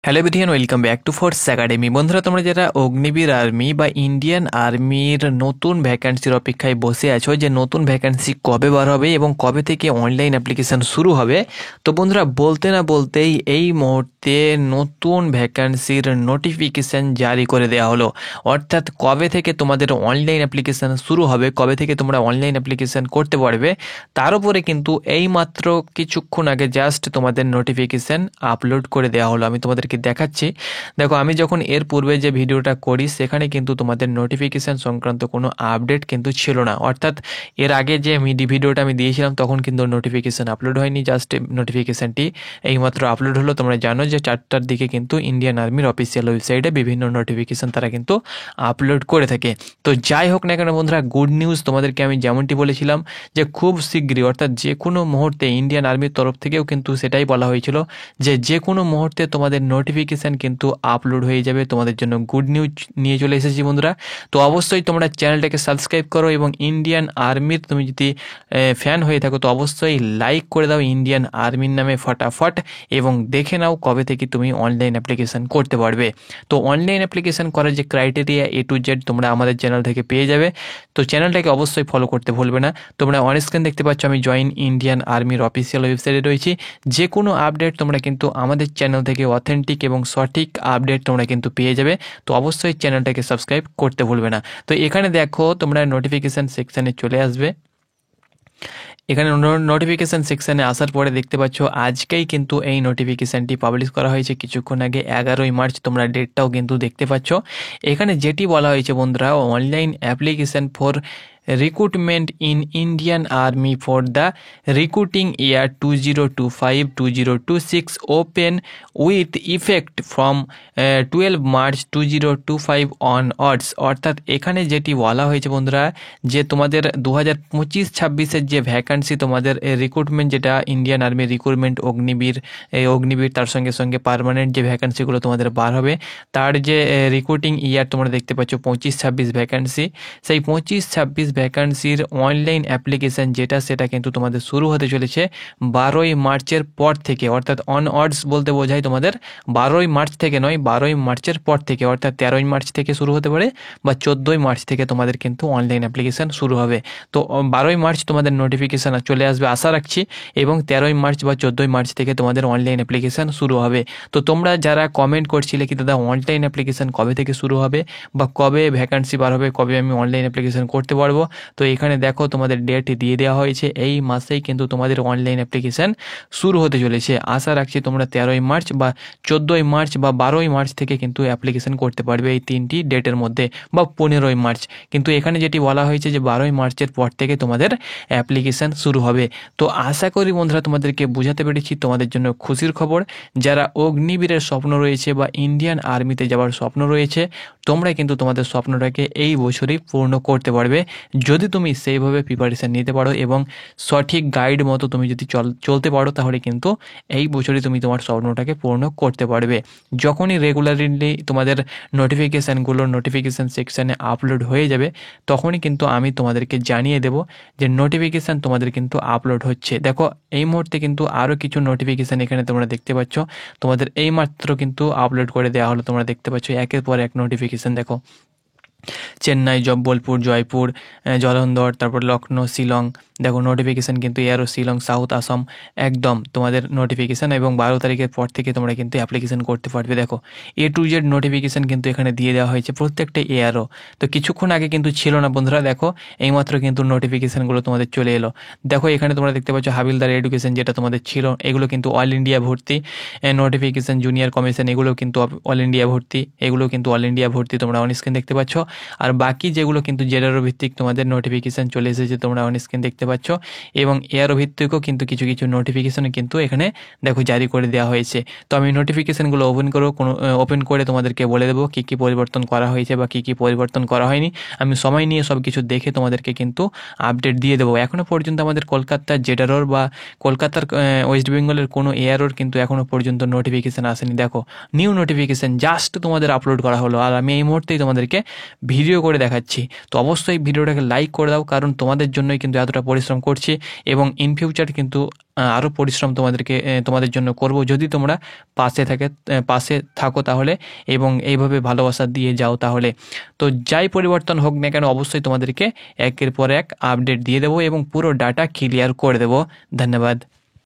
Hello everyone, welcome back to force academy. বন্ধুরা, তোমরা যারা অগ্নিবীর আর্মি বা ইন্ডিয়ান আর্মির নতুন ভ্যাকান্সির অপেক্ষায় বসে আছো যে নতুন ভ্যাকান্সি কবে বার হবে এবং কবে থেকে অনলাইন অ্যাপ্লিকেশান শুরু হবে, তো বন্ধুরা বলতে না বলতেই এই মুহূর্তে নতুন ভ্যাকান্সির নোটিফিকেশান জারি করে দেওয়া হলো। অর্থাৎ কবে থেকে তোমাদের অনলাইন অ্যাপ্লিকেশান শুরু হবে, কবে থেকে তোমরা অনলাইন অ্যাপ্লিকেশান করতে পারবে, তার উপরে কিন্তু এইমাত্র কিছুক্ষণ আগে জাস্ট তোমাদের নোটিফিকেশান আপলোড করে দেওয়া হলো। আমি তোমাদেরকে দেখাচ্ছি। দেখো, আমি যখন এর পূর্বে যে ভিডিওটা করি সেখানে কিন্তু তোমাদের নোটিফিকেশান সংক্রান্ত কোনো আপডেট কিন্তু ছিল না। অর্থাৎ এর আগে যে ভিডিওটা আমি দিয়েছিলাম তখন কিন্তু নোটিফিকেশান আপলোড হয়নি, জাস্ট নোটিফিকেশানটি এইমাত্র আপলোড হলো। তোমরা জানো যে 4টার দিকে কিন্তু ইন্ডিয়ান আর্মির অফিসিয়াল ওয়েবসাইটে বিভিন্ন নোটিফিকেশান তারা কিন্তু আপলোড করে থাকে। তো যাই হোক না কেন বন্ধুরা, গুড নিউজ তোমাদেরকে আমি যেমনটি বলেছিলাম যে খুব শীঘ্রই, অর্থাৎ যে কোনো মুহূর্তে ইন্ডিয়ান আর্মির তরফ থেকেও কিন্তু সেটাই বলা হয়েছিল যে যে কোনো মুহূর্তে তোমাদের নোটিফিকেশান কিন্তু আপলোড হয়ে যাবে। তোমাদের জন্য গুড নিউজ নিয়ে চলে এসেছি বন্ধুরা। তো অবশ্যই তোমরা চ্যানেলটাকে সাবস্ক্রাইব করো এবং ইন্ডিয়ান আর্মির তুমি যদি ফ্যান হয়ে থাকো তো অবশ্যই লাইক করে দাও ইন্ডিয়ান আর্মির নামে ফটাফট, এবং দেখে নাও কবে থেকে তুমি অনলাইন অ্যাপ্লিকেশান করতে পারবে। তো অনলাইন অ্যাপ্লিকেশান করার যে ক্রাইটেরিয়া A to Z তোমরা আমাদের চ্যানেল থেকে পেয়ে যাবে। তো চ্যানেলটাকে অবশ্যই ফলো করতে ভুলবে না। তোমরা অন স্ক্রিন দেখতে পাচ্ছ আমি জয়েন ইন্ডিয়ান আর্মির অফিসিয়াল ওয়েবসাইটে রয়েছি। যে কোনো আপডেট তোমরা কিন্তু আমাদের চ্যানেল থেকে অথেন্টিক এবং সঠিক আপডেট তোমরা কিন্তু পেয়ে যাবে। তো অবশ্যই চ্যানেলটাকে সাবস্ক্রাইব করতে ভুলবে না। তো এখানে দেখো, তোমরা নোটিফিকেশান সেকশানে চলে আসবে। এখানে নোটিফিকেশান সেকশানে আসার পরে দেখতে পাচ্ছ আজকেই কিন্তু এই নোটিফিকেশানটি পাবলিশ করা হয়েছে কিছুক্ষণ আগে, 11ই মার্চ। তোমরা ডেটটাও কিন্তু দেখতে পাচ্ছ। এখানে যেটি বলা হয়েছে বন্ধুরা, online application for recruitment in Indian army for the recruiting year 2025-2026 open with effect from 12 March 2025 onwards. অর্থাৎ এখানে যেটি বলা হয়েছে বন্ধুরা, যে তোমাদের 2025-26-এর যে ভ্যাকান্সি তোমাদের রিক্রুটমেন্ট, যেটা ইন্ডিয়ান আর্মি রিক্রুটমেন্ট অগ্নিবীর তার সঙ্গে সঙ্গে পার্মানেন্ট যে ভ্যাকান্সিগুলো তোমাদের বার হবে, তার যে রিক্রুটিং ইয়ার তোমরা দেখতে পাচ্ছ 25-26 ভ্যাকান্সি, সেই 25-26 ভ্যাকান্সির অনলাইন অ্যাপ্লিকেশান যেটা, সেটা কিন্তু তোমাদের শুরু হতে চলেছে 12ই মার্চের পর থেকে। অর্থাৎ অনওয়ার্ডস বলতে বোঝায় তোমাদের 12ই মার্চ থেকে নয়, 12ই মার্চের পর থেকে। অর্থাৎ 13ই মার্চ থেকে শুরু হতে পারে বা 14ই মার্চ থেকে তোমাদের কিন্তু অনলাইন অ্যাপ্লিকেশান শুরু হবে। তো 12ই মার্চ তোমাদের নোটিফিকেশান চলে আসবে আশা রাখছি, এবং 13ই মার্চ বা 14ই মার্চ থেকে তোমাদের অনলাইন অ্যাপ্লিকেশান শুরু হবে। তো তোমরা যারা কমেন্ট করছিলে কি দাদা অনলাইন অ্যাপ্লিকেশান কবে থেকে শুরু হবে বা কবে ভ্যাকান্সি বার হবে, কবে আমি অনলাইন অ্যাপ্লিকেশান করতে পারবো, তো এখানে দেখো তোমাদের ডেট দিয়ে দেওয়া হয়েছে। এই মাসেই কিন্তু তোমাদের অনলাইন অ্যাপ্লিকেশান শুরু হতে চলেছে। আশা রাখছি তোমরা 13ই মার্চ বা 14ই মার্চ বা 12ই মার্চ থেকে কিন্তু অ্যাপ্লিকেশান করতে পারবে, এই 3টি ডেটের মধ্যে, বা 15ই মার্চ। কিন্তু এখানে যেটি বলা হয়েছে যে 12ই মার্চের পর থেকে তোমাদের অ্যাপ্লিকেশান শুরু হবে। তো আশা করি বন্ধুরা তোমাদেরকে বোঝাতে পেরেছি। তোমাদের জন্য খুশির খবর, যারা অগ্নিবীরের স্বপ্ন রয়েছে বা ইন্ডিয়ান আর্মিতে যাওয়ার স্বপ্ন রয়েছে, তোমরা কিন্তু তোমাদের স্বপ্নটাকে এই বছরই পূর্ণ করতে পারবে যদি তুমি সেইভাবে প্রিপারেশান নিতে পারো এবং সঠিক গাইড মতো তুমি যদি চলতে পারো, তাহলে কিন্তু এই বছরই তুমি তোমার স্বপ্নটাকে পূর্ণ করতে পারবে। যখনই রেগুলারলি তোমাদের নোটিফিকেশান সেকশানে আপলোড হয়ে যাবে, তখনই কিন্তু আমি তোমাদেরকে জানিয়ে দেব যে নোটিফিকেশান তোমাদের কিন্তু আপলোড হচ্ছে। দেখো, এই মুহূর্তে কিন্তু আরও কিছু নোটিফিকেশান এখানে তোমরা দেখতে পাচ্ছ, তোমাদের এইমাত্র কিন্তু আপলোড করে দেওয়া হলো। তোমরা দেখতে পাচ্ছ একের পর এক নোটিফিকেশান। দেখো, চেন্নাই, জব্বলপুর, জয়পুর, জলন্ধর, তারপর লখনৌ, শিলং। দেখো নোটিফিকেশান কিন্তু এয়ারও শিলং, সাউথ আসাম, একদম তোমাদের নোটিফিকেশান, এবং 12 তারিখের পর থেকে তোমরা কিন্তু অ্যাপ্লিকেশান করতে পারবে। দেখো A to Z নোটিফিকেশান কিন্তু এখানে দিয়ে দেওয়া হয়েছে প্রত্যেকটা এয়ারও। তো কিছুক্ষণ আগে কিন্তু ছিল না বন্ধুরা, দেখো এইমাত্র কিন্তু নোটিফিকেশানগুলো তোমাদের চলে এলো। দেখো এখানে তোমরা দেখতে পাচ্ছ হাবিলদার এডুকেশন যেটা তোমাদের ছিল, এগুলো কিন্তু অল ইন্ডিয়া ভর্তি নোটিফিকেশান। জুনিয়র কমিশন, এগুলো কিন্তু অল ইন্ডিয়া ভর্তি, এগুলো কিন্তু অল ইন্ডিয়া ভর্তি, তোমরা অন স্ক্রিন দেখতে পাচ্ছ। আর বাকি যেগুলো কিন্তু জেডারও ভিত্তিক তোমাদের নোটিফিকেশান চলে এসেছে, তোমরা অন স্ক্রিন দেখতে পাচ্ছ, এবং এয়ারও ভিত্তিকও কিন্তু কিছু কিছু নোটিফিকেশান কিন্তু এখানে দেখো জারি করে দেওয়া হয়েছে। তো আমি নোটিফিকেশানগুলো ওপেন করে তোমাদেরকে বলে দেবো কী কী পরিবর্তন করা হয়েছে বা কী কী পরিবর্তন করা হয়নি। আমি সময় নিয়ে সব কিছু দেখে তোমাদেরকে কিন্তু আপডেট দিয়ে দেবো। এখনও পর্যন্ত আমাদের কলকাতার জেডারোর বা কলকাতার ওয়েস্ট বেঙ্গলের কোনো এয়ারোর কিন্তু এখনও পর্যন্ত নোটিফিকেশান আসেনি। দেখো নিউ নোটিফিকেশান জাস্ট তোমাদের আপলোড করা হলো, আর আমি এই মুহূর্তেই তোমাদেরকে ভিডিও করে দেখাচ্ছি। তো অবশ্যই ভিডিওটাকে লাইক করে দাও, কারণ তোমাদের জন্যই কিন্তু এতটা পরিশ্রম করছি এবং ইন ফিউচার কিন্তু আরও পরিশ্রম তোমাদের জন্য করব যদি তোমরা পাশে থাকো তাহলে, এবং এইভাবে ভালোবাসা দিয়ে যাও তাহলে। তো যাই পরিবর্তন হোক না কেন অবশ্যই তোমাদেরকে একের পর এক আপডেট দিয়ে দেবো এবং পুরো ডাটা ক্লিয়ার করে দেবো। ধন্যবাদ।